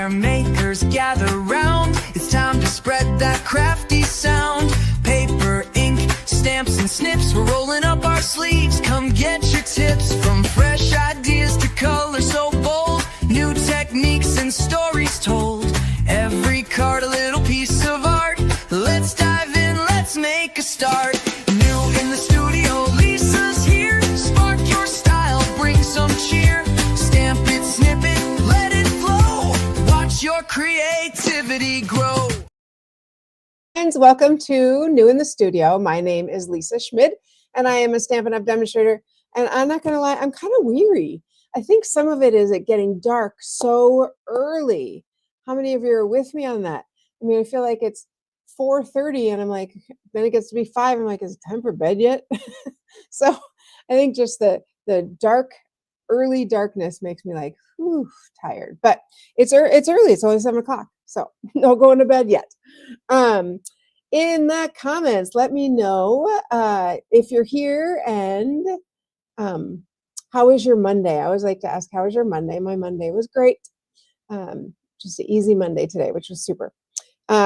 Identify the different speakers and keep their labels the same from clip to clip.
Speaker 1: where makers gather round. It's time to spread that crafty sound. Paper, ink, stamps and snips, we're rolling up our sleeves. Come get your tips, from fresh ideas to color so bold. New techniques and stories told. Every card a little piece of art. Let's dive in, let's make a start. New in the studio, Lisa's here. Spark your style, bring some cheer. Stamp it, snip it, let it flow. Watch your creativity grow.
Speaker 2: Friends, welcome to New in the Studio. My name is Lisa Schmid, and I am a Stampin' Up! Demonstrator. And I'm not going to lie, I'm kind of weary. I think some of it is it getting dark so early. How many of you are with me on that? I mean, I feel like it's 4:30 and I'm like, then it gets to be 5. I'm like, is it time for bed yet? So I think just the early darkness makes me like, whew, tired. But it's early. It's only 7 o'clock. So no going to bed yet. In the comments, let me know if you're here and how was your Monday? I always like to ask, how was your Monday? My Monday was great. Just an easy Monday today, which was super.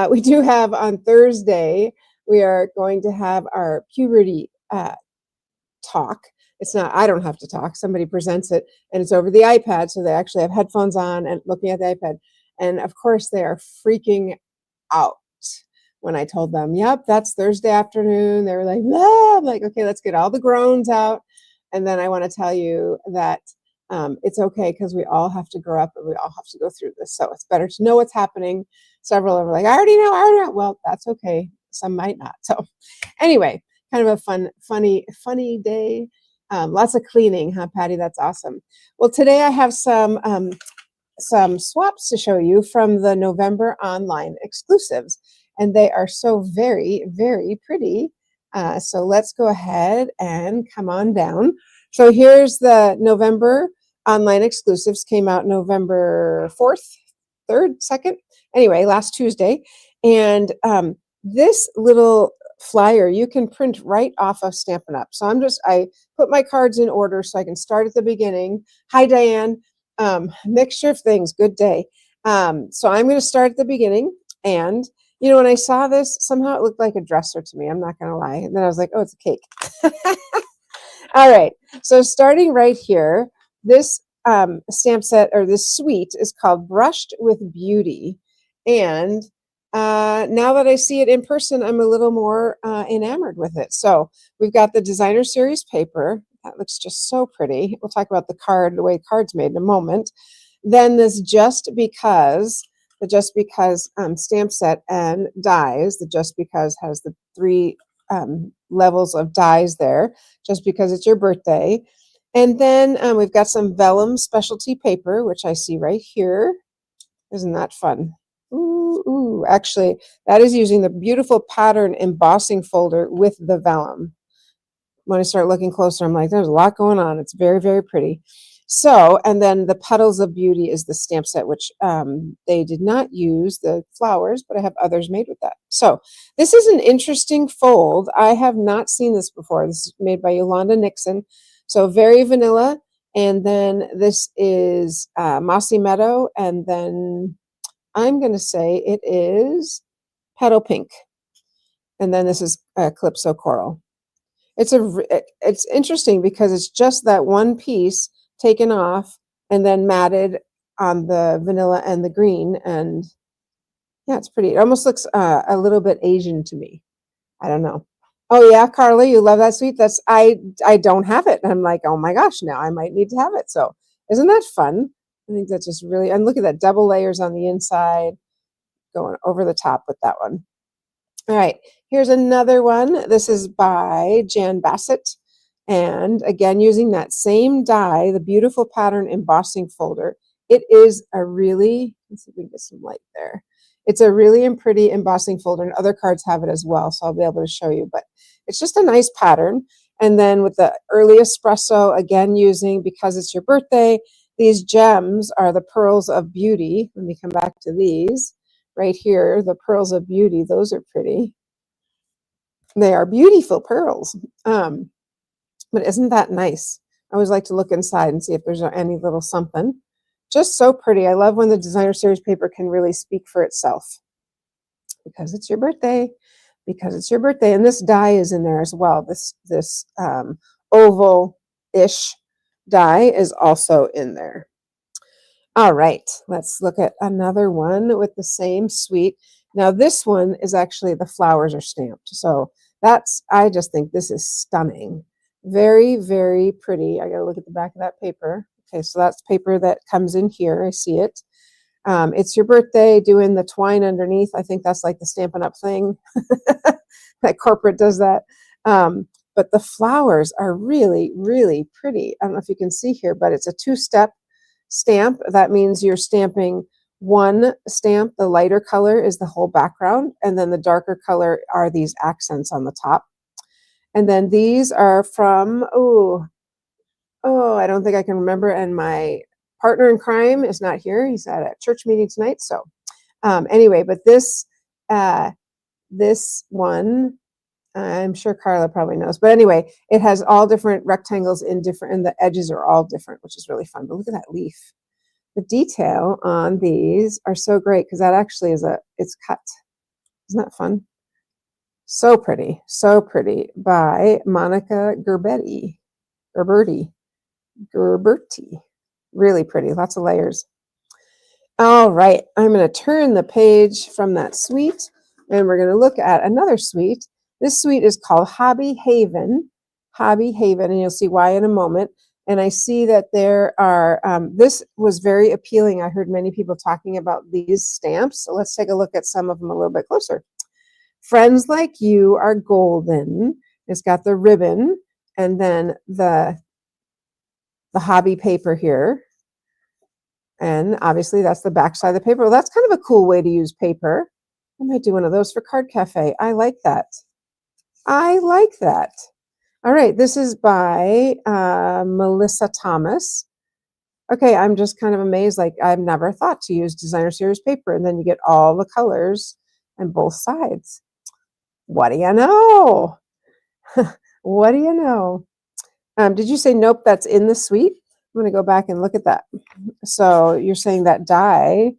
Speaker 2: We do have on Thursday, we are going to have our puberty talk. It's not, I don't have to talk. Somebody presents it and it's over the iPad. So they actually have headphones on and looking at the iPad. And of course they are freaking out when I told them, yep, that's Thursday afternoon. They were like, no. I'm like, okay, let's get all the groans out. And then I want to tell you that it's okay because we all have to grow up and we all have to go through this. So it's better to know what's happening. Several are like, I already know. Well, that's okay. Some might not. So anyway, kind of a funny day. Lots of cleaning, huh, Patty? That's awesome. Well, today I have some swaps to show you from the November online exclusives. And they are so very, very pretty. So let's go ahead and come on down. So here's the November online exclusives, came out November 4th, 3rd, 2nd. Anyway, last Tuesday. And this little flyer you can print right off of Stampin' Up! So I put my cards in order so I can start at the beginning. Hi, Diane. Mixture of things. Good day. So I'm going to start at the beginning. And, you know, when I saw this, somehow it looked like a dresser to me. I'm not going to lie. And then I was like, oh, it's a cake. All right. So starting right here, this stamp set or this suite is called Brushed with Beauty. And now that I see it in person, I'm a little more enamored with it. So we've got the designer series paper. That looks just so pretty. We'll talk about the way card's made in a moment. Then this Just Because stamp set and dies. The Just Because has the 3 levels of dies there, just because it's your birthday. And then we've got some vellum specialty paper, which I see right here. Isn't that fun? Ooh, actually, that is using the beautiful pattern embossing folder with the vellum. When I start looking closer, I'm like, there's a lot going on. It's very, very pretty. So, and then the Petals of Beauty is the stamp set, which they did not use the flowers, but I have others made with that. So this is an interesting fold. I have not seen this before. This is made by Yolanda Nixon. So very vanilla. And then this is Mossy Meadow. And then I'm going to say it is Petal Pink. And then this is Calypso Coral. It's interesting because it's just that one piece taken off and then matted on the vanilla and the green. And yeah, it's pretty. It almost looks a little bit Asian to me. I don't know. Oh yeah, Carly, you love that suite? I don't have it. And I'm like, oh my gosh, now I might need to have it. So isn't that fun? I think that's just really, and look at that, double layers on the inside, going over the top with that one. All right, here's another one. This is by Jan Bassett. And again, using that same die, the beautiful pattern embossing folder. It is a really, let's see if we can get some light there. It's a really pretty embossing folder, and other cards have it as well, so I'll be able to show you. But it's just a nice pattern. And then with the early espresso, again, using Because It's Your Birthday, these gems are the Pearls of Beauty. Let me come back to these. Right here, the Pearls of Beauty. Those are pretty. They are beautiful pearls. But isn't that nice? I always like to look inside and see if there's any little something. Just so pretty. I love when the designer series paper can really speak for itself. Because it's your birthday. Because it's your birthday. And this die is in there as well. This oval-ish die is also in there. All right, let's look at another one with the same suite. Now this one is actually, the flowers are stamped. So I just think this is stunning. Very, very pretty. I gotta look at the back of that paper. Okay, so that's paper that comes in here. I see it. It's your birthday, doing the twine underneath. I think that's like the Stampin' Up! Thing. That corporate does that. But the flowers are really, really pretty. I don't know if you can see here, but it's a two-step stamp. That means you're stamping one stamp. The lighter color is the whole background, and then the darker color are these accents on the top. And then these are from, I don't think I can remember, and my partner in crime is not here. He's at a church meeting tonight. So anyway, but this one, I'm sure Carla probably knows. But anyway, it has all different rectangles and the edges are all different, which is really fun. But look at that leaf. The detail on these are so great because that actually is it's cut. Isn't that fun? So pretty by Monica Gerberti. Really pretty, lots of layers. All right, I'm going to turn the page from that suite and we're going to look at another suite. This suite is called Hobby Haven, and you'll see why in a moment. And I see that there are, this was very appealing. I heard many people talking about these stamps. So let's take a look at some of them a little bit closer. Friends Like You Are Golden. It's got the ribbon and then the hobby paper here. And obviously that's the back side of the paper. Well, that's kind of a cool way to use paper. I might do one of those for Card Cafe. I like that. All right, this is by Melissa Thomas. Okay, I'm just kind of amazed. Like, I've never thought to use designer series paper, and then you get all the colors on both sides. What do you know? What do you know? Did you say nope, that's in the suite? I'm going to go back and look at that. So you're saying that die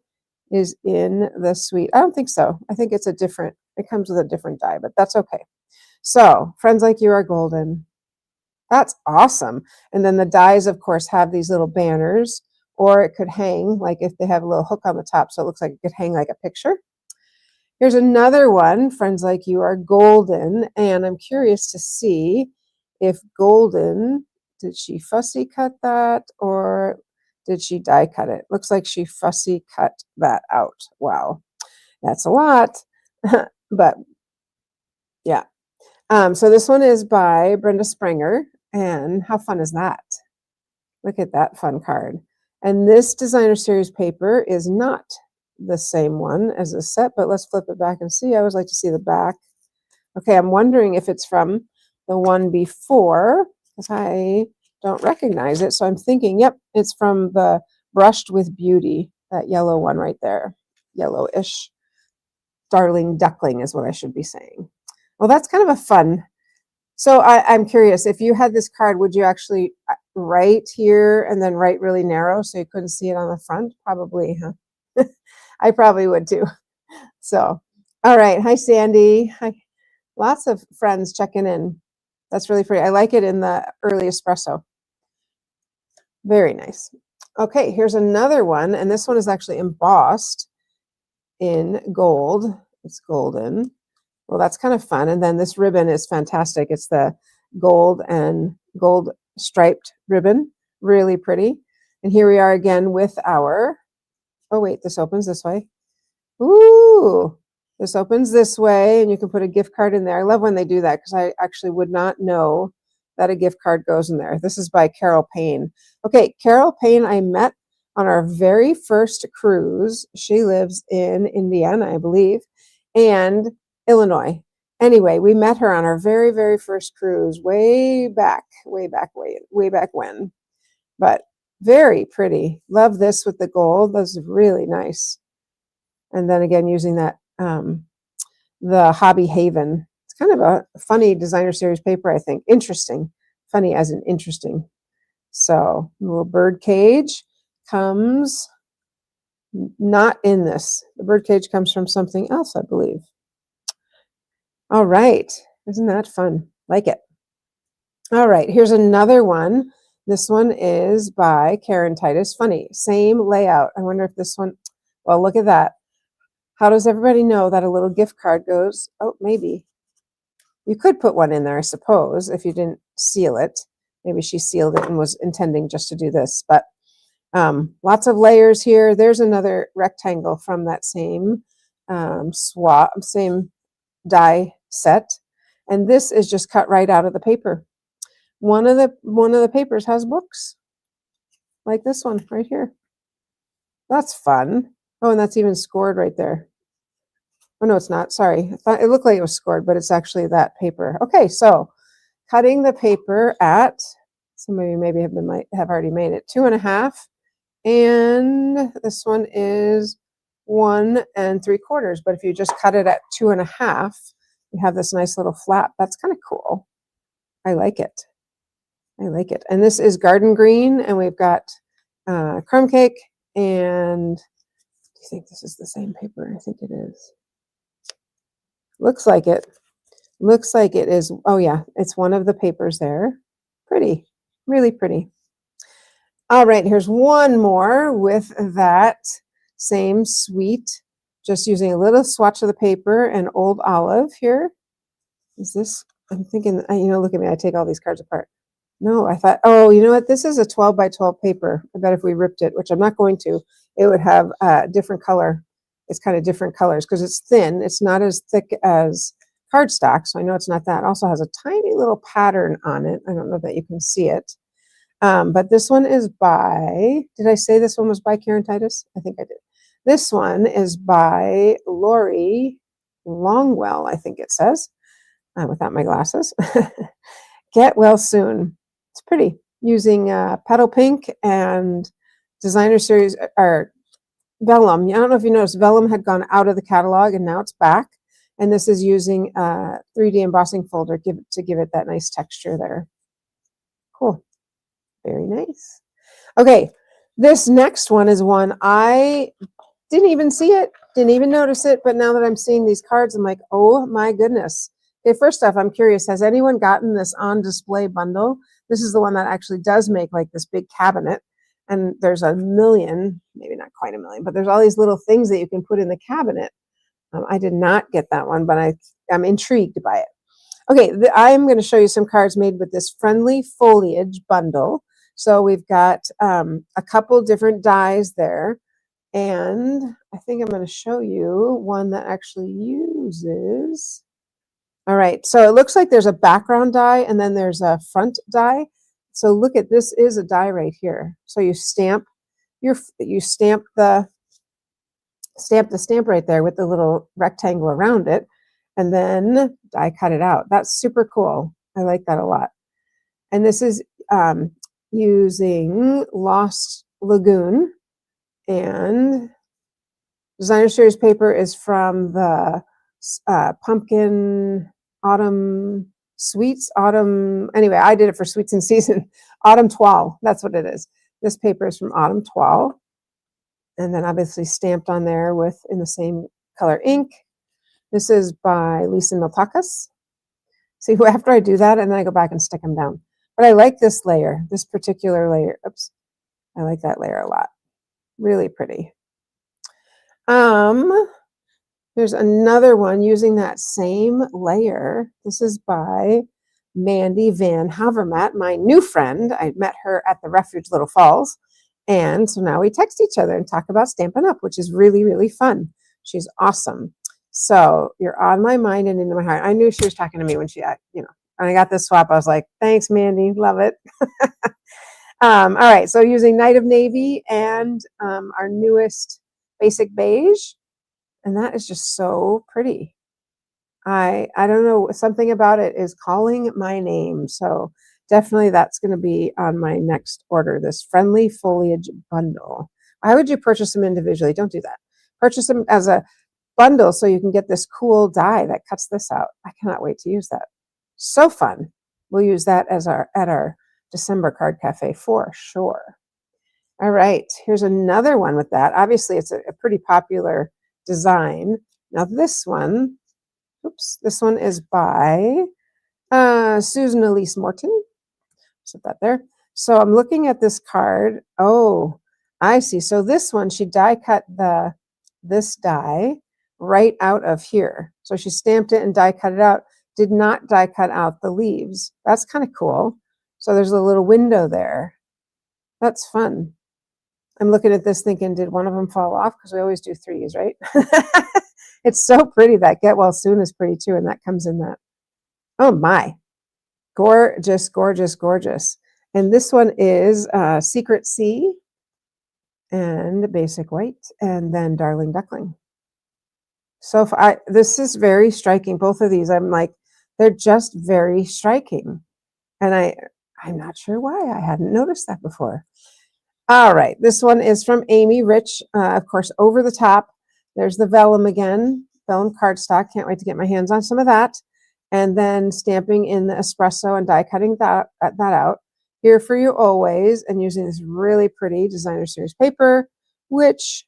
Speaker 2: is in the suite. I don't think so. I think it's it comes with a different die, but that's okay. So Friends Like You Are Golden. That's awesome. And then the dies, of course, have these little banners, or it could hang, like if they have a little hook on the top, so it looks like it could hang like a picture. Here's another one, Friends Like You Are Golden, and I'm curious to see if Golden, did she fussy cut that or did she die cut it? Looks like she fussy cut that out. Wow, that's a lot, but yeah. So this one is by Brenda Springer, and how fun is that? Look at that fun card. And this designer series paper is not the same one as this set, but let's flip it back and see. I always like to see the back. Okay, I'm wondering if it's from the one before, because I don't recognize it. So I'm thinking, yep, it's from the Brushed with Beauty, that yellow one right there. Yellowish. Darling Duckling is what I should be saying. Well, that's kind of a fun. So I'm curious, if you had this card, would you actually write here and then write really narrow so you couldn't see it on the front? Probably, huh? I probably would too. So, all right. Hi, Sandy. Hi. Lots of friends checking in. That's really pretty. I like it in the early espresso. Very nice. Okay, here's another one. And this one is actually embossed in gold. It's golden. Well, that's kind of fun. And then this ribbon is fantastic. It's the gold and gold striped ribbon. Really pretty. And here we are again with our, oh wait, this opens this way. Ooh, this opens this way and you can put a gift card in there. I love when they do that because I actually would not know that a gift card goes in there. This is by Carol Payne. Okay, Carol Payne I met on our very first cruise. She lives in Indiana, I believe, and Illinois. Anyway, we met her on our very, very first cruise way back when. But very pretty. Love this with the gold. This is really nice. And then again, using that, the Hobby Haven. It's kind of a funny designer series paper, I think. Interesting. Funny as in interesting. So, a little bird cage. comes not in this. The birdcage comes from something else, I believe. All right. Isn't that fun? Like it. All right. Here's another one. This one is by Karen Titus. Funny. Same layout. I wonder if this one, well, look at that. How does everybody know that a little gift card goes? Oh, maybe. You could put one in there, I suppose, if you didn't seal it. Maybe she sealed it and was intending just to do this. But lots of layers here. There's another rectangle from that same same die set. And this is just cut right out of the paper. One of the papers has books, like this one right here. That's fun. Oh, and that's even scored right there. Oh, no, it's not. Sorry. I thought it looked like it was scored, but it's actually that paper. Okay, so cutting the paper at, some of you maybe have already made it, 2.5. And this one is 1 3/4. But if you just cut it at 2.5, you have this nice little flap. That's kind of cool. I like it. I like it. And this is garden green, and we've got crumb cake. And do you think this is the same paper? I think it is. Looks like it. Looks like it is. Oh yeah, it's one of the papers there. Pretty, really pretty. All right, here's one more with that same sweet, just using a little swatch of the paper and old olive here. Is this, I'm thinking, look at me, I take all these cards apart. No, I thought, oh, you know what? This is a 12 by 12 paper. I bet if we ripped it, which I'm not going to, it would have a different color. It's kind of different colors because it's thin. It's not as thick as cardstock, so I know it's not that. It also has a tiny little pattern on it. I don't know that you can see it. But this one is by, did I say this one was by Karen Titus? I think I did. This one is by Lori Longwell, I think it says, without my glasses. Get well soon. It's pretty. Using Petal Pink and Designer Series, or Vellum. I don't know if you noticed, Vellum had gone out of the catalog and now it's back. And this is using 3D embossing folder to give it that nice texture there. Cool. Very nice. Okay, this next one is one I didn't even see it, didn't even notice it, but now that I'm seeing these cards, I'm like, oh my goodness. Okay, first off, I'm curious, has anyone gotten this on display bundle? This is the one that actually does make like this big cabinet, and there's a million, maybe not quite a million, but there's all these little things that you can put in the cabinet. I did not get that one, but I'm intrigued by it. Okay, I'm going to show you some cards made with this Friendly Foliage bundle. So we've got a couple different dies there, and I think I'm going to show you one that actually uses. All right, so it looks like there's a background die and then there's a front die. So look at, this is a die right here. So you stamp the stamp right there with the little rectangle around it, and then die cut it out. That's super cool. I like that a lot. And this is using Lost Lagoon, and Designer Series paper is from the Pumpkin Autumn Sweets, anyway, I did it for Sweets in Season. Autumn Toile, that's what it is. This paper is from Autumn Toile. And then obviously stamped on there in the same color ink. This is by Lisa Miltakas. See, after I do that, and then I go back and stick them down. But I like this layer, this particular layer. Oops, I like that layer a lot. Really pretty. There's another one using that same layer. This is by Mandy Van Havermat, my new friend. I met her at the Refuge Little Falls. And so now we text each other and talk about Stampin' Up, which is really, really fun. She's awesome. So you're on my mind and into my heart. I knew she was talking to me when when I got this swap, I was like, thanks, Mandy, love it. All right, so using Night of Navy and our newest Basic Beige, and that is just so pretty. I don't know, something about it is calling my name. So definitely that's going to be on my next order, this Friendly Foliage bundle. Why would you purchase them individually? Don't do that. Purchase them as a bundle so you can get this cool die that cuts this out. I cannot wait to use that. So fun. We'll use that at our December Card Cafe for sure. All right, here's another one with that. Obviously, it's a pretty popular design. Now this one, oops, this one is by Susan Elise Morton. Set that there. So I'm looking at this card. Oh, I see. So this one, she die cut this die right out of here. So she stamped it and die cut it out. Did not die cut out the leaves. That's kind of cool. So there's a little window there. That's fun. I'm looking at this thinking, did one of them fall off? Because we always do threes, right? It's so pretty. That Get Well Soon is pretty too, and that comes in that. Oh my. Gorgeous, gorgeous, gorgeous. And this one is Secret Sea and Basic White, and then Darling Duckling. So this is very striking. Both of these, I'm like, they're just very striking. And I'm not sure why I hadn't noticed that before. All right, this one is from Amy Rich, of course, Over the Top. There's the vellum again, vellum cardstock. Can't wait to get my hands on some of that. And then stamping in the espresso and die cutting that out. Here for You Always, and using this really pretty designer series paper, which,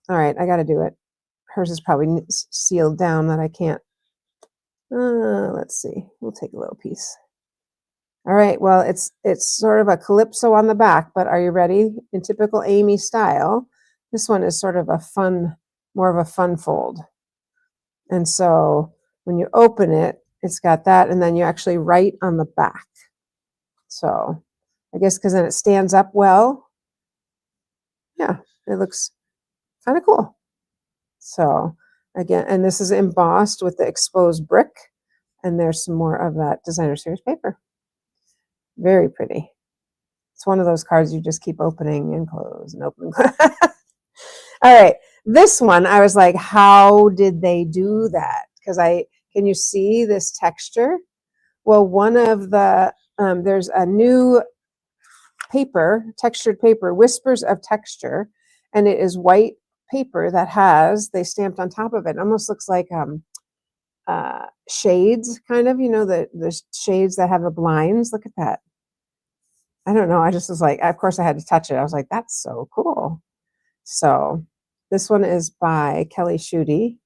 Speaker 2: all right, I got to do it. Hers is probably sealed down that I can't. Let's see. We'll take a little piece. All right, well, it's sort of a calypso on the back, but are you ready? In typical Amy style, this one is sort of more of a fun fold. And so when you open it, it's got that, and then you actually write on the back. So I guess because then it stands up well. Yeah, it looks kind of cool. So again, and this is embossed with the exposed brick, and there's some more of that designer series paper. Very pretty. It's one of those cards you just keep opening and close and open. All right, this one, I was like, how did they do that? Because can you see this texture? Well, one of the, there's a new paper, textured paper, Whispers of Texture, and it is white paper that they stamped on top of it. It almost looks like shades, kind of, the shades that have the blinds. Look at that. I don't know. I just was like, of course I had to touch it. I was like, that's so cool. So this one is by Kelly Schutte.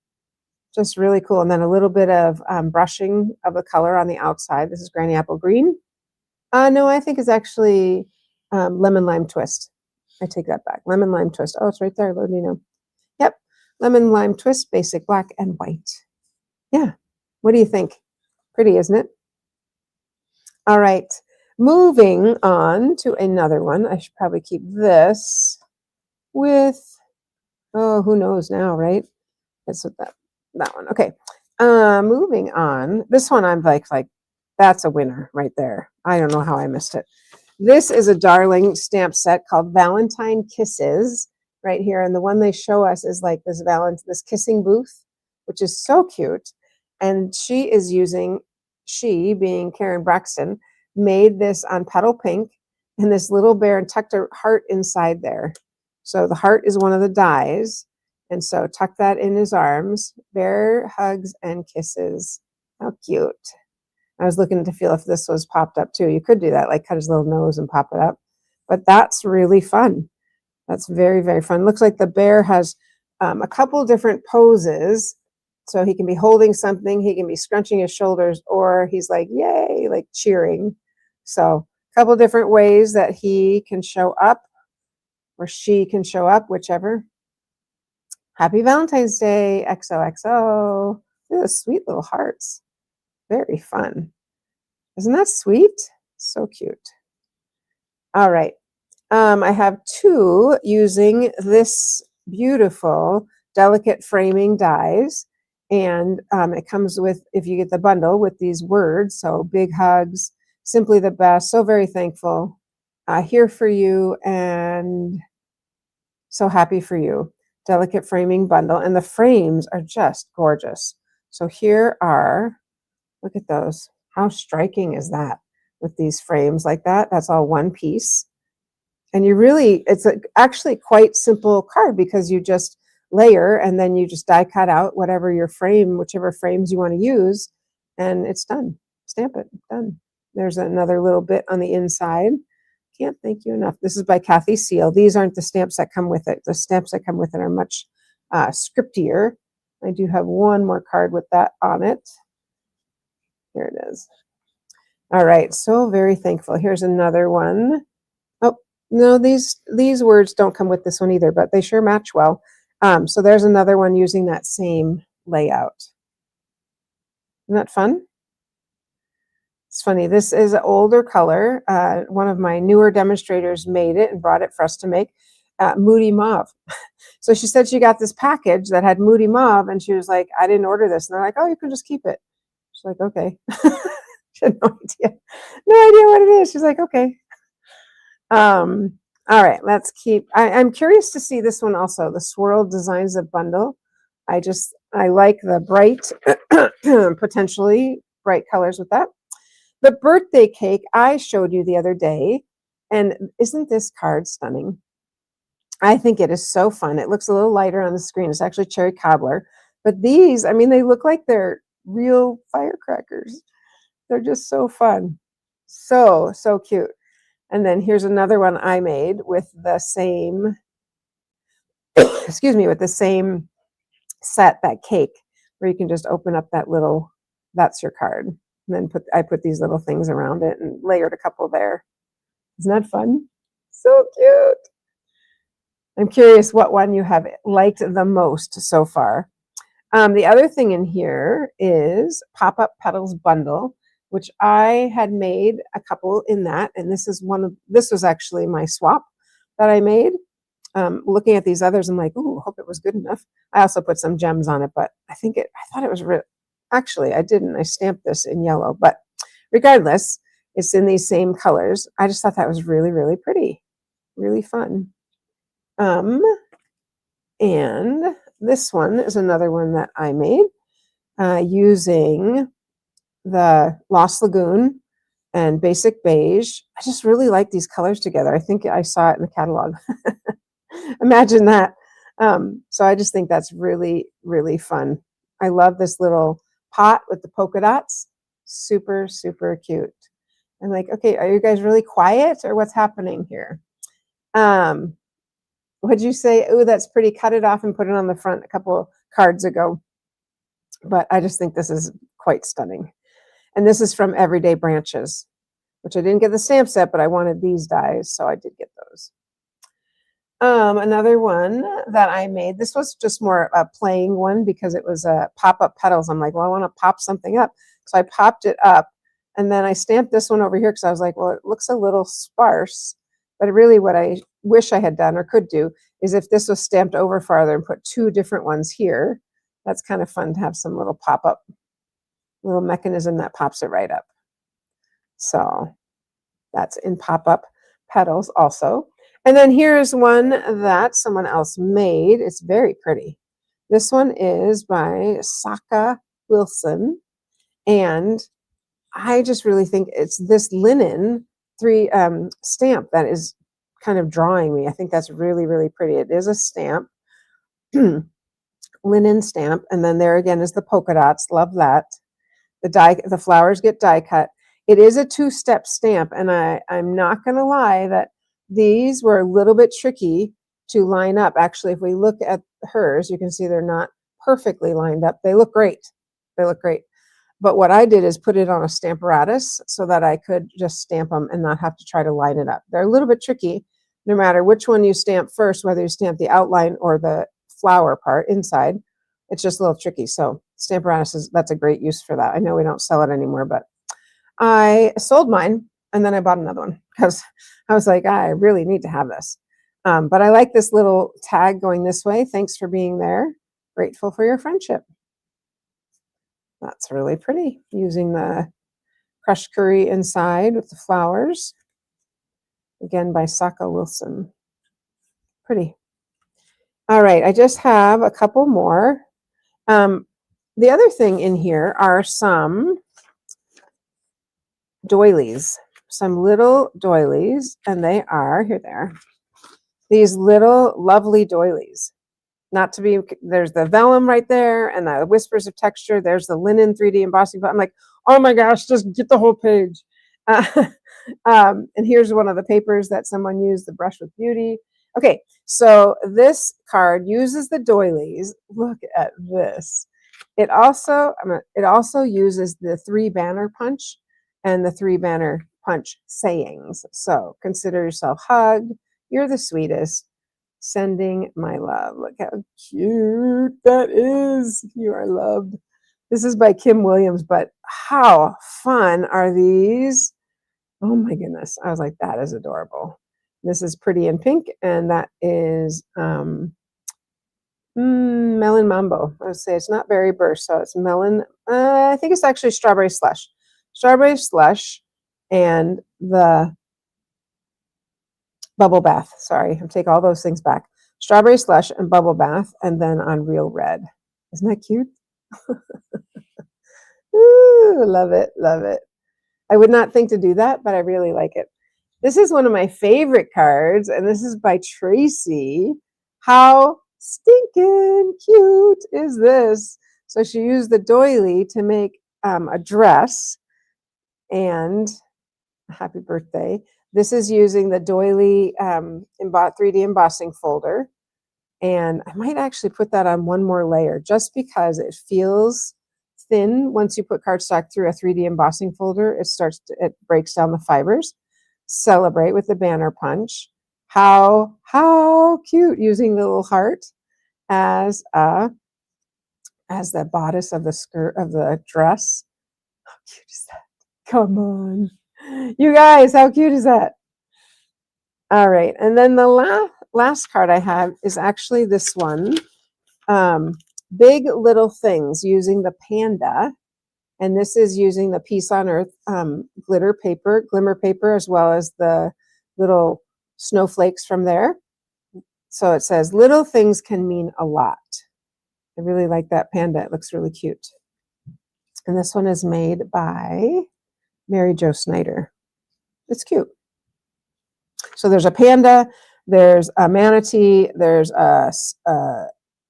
Speaker 2: Just really cool. And then a little bit of brushing of the color on the outside. This is Granny Apple Green. No, I think it's actually Lemon Lime Twist. I take that back. Lemon Lime Twist. Oh, it's right there. Let me know. Yep. Lemon Lime Twist, basic black and white. Yeah. What do you think? Pretty, isn't it? All right. Moving on to another one. I should probably keep this with, oh, who knows now, right? That's what that one. Okay. Moving on. This one I'm like, that's a winner right there. I don't know how I missed it. This is a Darling stamp set called Valentine Kisses right here. And the one they show us is like this kissing booth, which is so cute. And she being Karen Braxton, made this on Petal Pink, and this little bear, and tucked a heart inside there. So the heart is one of the dies. And so tuck that in his arms. Bear hugs and kisses. How cute. I was looking to feel if this was popped up too. You could do that, like cut his little nose and pop it up. But that's really fun. That's very, very fun. Looks like the bear has a couple different poses. So he can be holding something, he can be scrunching his shoulders, or he's like, yay, like cheering. So a couple different ways that he can show up, or she can show up, whichever. Happy Valentine's Day, XOXO. Look at those sweet little hearts. Very fun. Isn't that sweet? So cute. All right. I have two using this beautiful delicate framing dies. And it comes with, if you get the bundle, with these words. So big hugs, simply the best, so very thankful, here for you, and so happy for you. Delicate framing bundle. And the frames are just gorgeous. So here are, look at those. How striking is that with these frames like that? That's all one piece. And it's actually quite simple card, because you just layer and then you just die cut out whichever frames you want to use, and it's done. Stamp it, done. There's another little bit on the inside. can't thank you enough. This is by Kathy Seal. These aren't the stamps that come with it. The stamps that come with it are much scriptier. I do have one more card with that on it. Here it is. All right, so very thankful. Here's another one. Oh, no, these words don't come with this one either, but they sure match well. So there's another one using that same layout. Isn't that fun? It's funny. This is an older color. One of my newer demonstrators made it and brought it for us to make Moody Mauve. So she said she got this package that had Moody Mauve, and she was like, I didn't order this. And they're like, oh, you can just keep it. She's like, okay. She had no idea what it is. She's like, okay. All right, let's keep. I'm curious to see this one also, the Swirl Designs of Bundle. I like the bright, potentially bright colors with that. The birthday cake I showed you the other day, and isn't this card stunning? I think it is so fun. It looks a little lighter on the screen. It's actually cherry cobbler, but these, I mean, they look like they're real firecrackers. They're just so fun. So cute. And then here's another one I made with the same, excuse me, with the same set, that cake, where you can just open up that little, that's your card. And then I put these little things around it and layered a couple there. Isn't that fun? So cute. I'm curious what one you have liked the most so far. The other thing in here is Pop-Up Petals Bundle, which I had made a couple in that. And this was actually my swap that I made. Looking at these others, I'm like, ooh, hope it was good enough. I also put some gems on it, but I thought it was actually, I didn't. I stamped this in yellow, but regardless, it's in these same colors. I just thought that was really, really pretty, really fun. And this one is another one that I made using the Lost Lagoon and Basic Beige. I just really like these colors together. I think I saw it in the catalog. Imagine that. So I just think that's really, really fun. I love this little pot with the polka dots. Super, super cute. I'm like, okay, are you guys really quiet or what's happening here? What'd you say? Oh, that's pretty. Cut it off and put it on the front a couple cards ago. But I just think this is quite stunning. And this is from Everyday Branches, which I didn't get the stamp set, but I wanted these dies, so I did get those. Another one that I made, this was just more a playing one because it was a pop-up petals. I'm like, well, I want to pop something up. So I popped it up, and then I stamped this one over here because I was like, well, it looks a little sparse. But really what I wish I had done or could do is if this was stamped over farther and put two different ones here. That's kind of fun to have some little pop-up, little mechanism that pops it right up. So that's in Pop-Up Petals also. And then here's one that someone else made. It's very pretty. This one is by Saka Wilson. And I just really think it's this linen stamp that is kind of drawing me. I think that's really, really pretty. It is a stamp, linen stamp. And then there again is the polka dots. Love that. The flowers get die cut. It is a two-step stamp. And I'm not going to lie that these were a little bit tricky to line up. Actually, if we look at hers, you can see they're not perfectly lined up. They look great. They look great. But what I did is put it on a Stamparatus so that I could just stamp them and not have to try to line it up. They're a little bit tricky, no matter which one you stamp first, whether you stamp the outline or the flower part inside. It's just a little tricky. So Stamparatus that's a great use for that. I know we don't sell it anymore, but I sold mine and then I bought another one because I was like, I really need to have this. But I like this little tag going this way. Thanks for being there. Grateful for your friendship. That's really pretty, using the crushed curry inside with the flowers. Again, by Saka Wilson. Pretty. All right, I just have a couple more. The other thing in here are some doilies, some little doilies, and they are, here they are, these little lovely doilies. Not to be, there's the vellum right there and the whispers of texture. There's the linen 3D embossing. I'm like, oh my gosh, just get the whole page. And here's one of the papers that someone used, the Brush with Beauty. Okay, so this card uses the doilies. Look at this. It also uses the 3-banner punch and the 3-banner punch sayings. So consider yourself hugged. You're the sweetest. Sending my love. Look how cute that is. You are loved. This is by Kim Williams, but how fun are these? Oh my goodness. I was like, that is adorable. This is Pretty in Pink, and that is Melon Mambo. I would say it's not Berry Burst, so it's Melon. I think it's actually Strawberry Slush. Strawberry Slush and the Bubble Bath. Sorry, I'll take all those things back. Strawberry Slush and Bubble Bath, and then on Real Red. Isn't that cute? Ooh, love it, love it. I would not think to do that, but I really like it. This is one of my favorite cards, and this is by Tracy. How stinking cute is this? So she used the doily to make a dress, and happy birthday. This is using the doily 3D embossing folder, and I might actually put that on one more layer just because it feels thin. Once you put cardstock through a 3D embossing folder, it breaks down the fibers. Celebrate with the banner punch. How cute, using the little heart as the bodice of the skirt of the dress. How cute is that? Come on. You guys, how cute is that? All right, and then the last card I have is actually this one. Big Little Things, using the panda, and this is using the Peace on Earth glimmer paper, as well as the little snowflakes from there. So it says, little things can mean a lot. I really like that panda. It looks really cute. And this one is made by Mary Jo Snyder. It's cute. So there's a panda, there's a manatee, there's a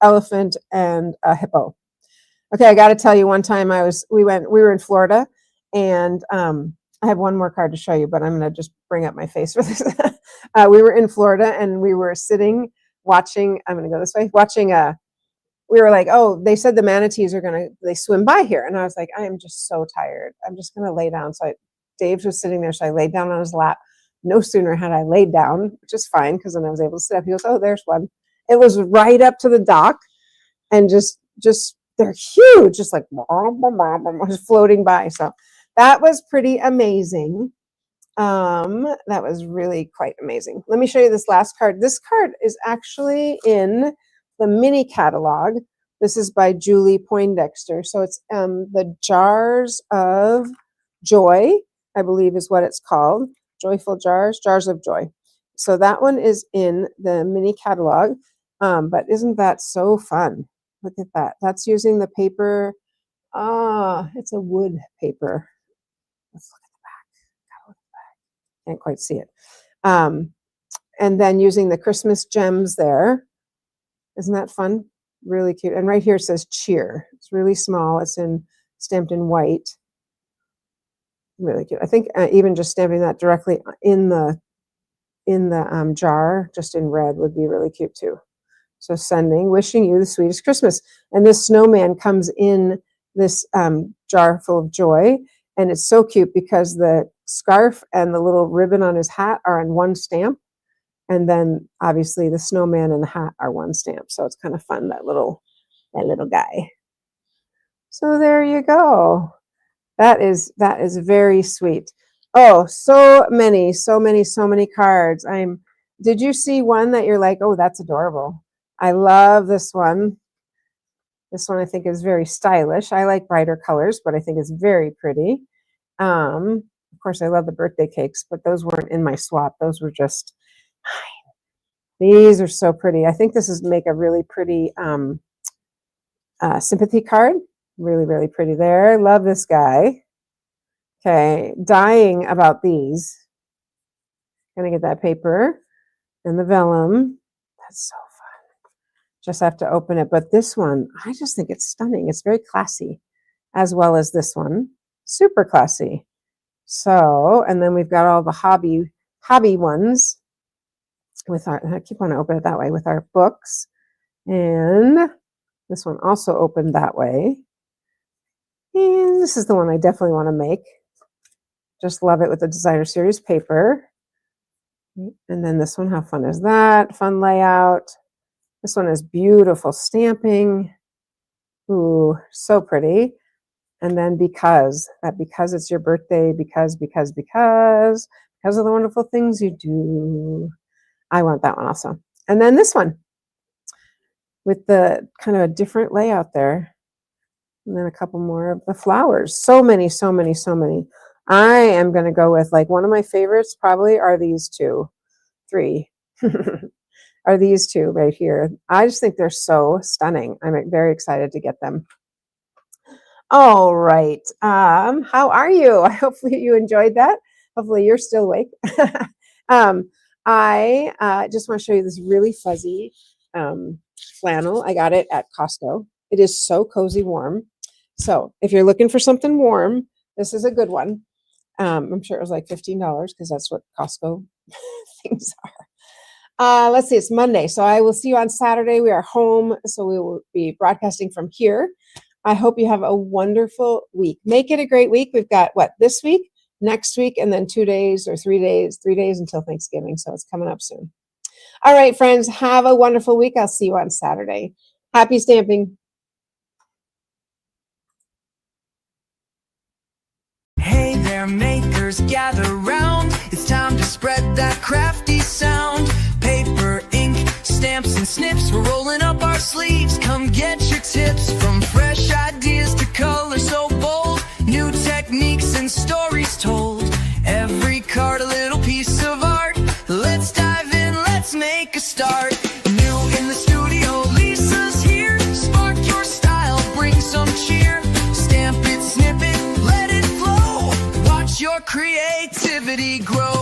Speaker 2: elephant, and a hippo. Okay, I got to tell you, one time we were in Florida, and I have one more card to show you, but I'm going to just bring up my face for this. We were in Florida, and we were sitting watching. I'm going to go this way. We were like, oh, they said the manatees they swim by here, and I was like, I am just so tired. I'm just going to lay down. So Dave was sitting there, so I laid down on his lap. No sooner had I laid down, which is fine because then I was able to sit up. He goes, oh, there's one. It was right up to the dock, and just they're huge, just like just floating by. So that was pretty amazing. That was really quite amazing. Let me show you this last card. This card is actually in the mini catalog. This is by Julie Poindexter. So it's the Jars of Joy, I believe is what it's called. Joyful Jars, Jars of Joy. So that one is in the mini catalog. But isn't that so fun? Look at that. That's using the paper. It's a wood paper. Let's look at the back. Gotta look at the back. Can't quite see it. And then using the Christmas gems there. Isn't that fun? Really cute. And right here it says cheer. It's really small. It's stamped in white. Really cute. I think even just stamping that directly in the jar, just in red, would be really cute too. So wishing you the sweetest Christmas. And this snowman comes in this jar full of joy. And it's so cute because the scarf and the little ribbon on his hat are on one stamp. And then obviously the snowman and the hat are one stamp. So it's kind of fun, that little guy. So there you go. That is very sweet. Oh, so many cards. Did you see one that you're like, oh, that's adorable? I love this one. This one I think is very stylish. I like brighter colors, but I think it's very pretty. Of course, I love the birthday cakes, but those weren't in my swap. Those were just mine. These are so pretty. I think this is make a really pretty sympathy card. Really pretty there. Love this guy. Okay, dying about these. Gonna get that paper and the vellum. That's so fun. Just have to open it. But this one, I just think it's stunning. It's very classy, as well as this one. Super classy. So, and then we've got all the hobby ones with our, I keep wanting to open it that way, with our books. And this one also opened that way. And this is the one I definitely want to make. Just love it with the designer series paper. And then this one, how fun is that? Fun layout. This one is beautiful stamping. Ooh, so pretty. And then because it's your birthday, because of the wonderful things you do. I want that one also. And then this one with the kind of a different layout there. And then a couple more of the flowers. So many. I am going to go with, like, one of my favorites probably are these three are these two right here. I just think they're so stunning. I'm very excited to get them. All right. How are you? Hopefully you enjoyed that. Hopefully you're still awake. I just want to show you this really fuzzy flannel. I got it at Costco. It is so cozy warm. So if you're looking for something warm, this is a good one. I'm sure it was like $15 because that's what Costco things are. Let's see, it's Monday. So I will see you on Saturday. We are home, so we will be broadcasting from here. I hope you have a wonderful week. Make it a great week. We've got this week, next week, and then 2 days or 3 days, 3 days until Thanksgiving. So it's coming up soon. All right, friends, have a wonderful week. I'll see you on Saturday. Happy stamping.
Speaker 1: Hey there, makers, gather round. It's time to spread that crafty sound. Paper, ink, stamps, and snips. We're rolling up our sleeves. Come get your tips. From fresh ideas to color so bold. New techniques and stories told. Every card a little piece of art. Let's dive in, let's make a start. New in the studio, Lisa's here. Spark your style, bring some cheer. Stamp it, snip it, let it flow. Watch your creativity grow.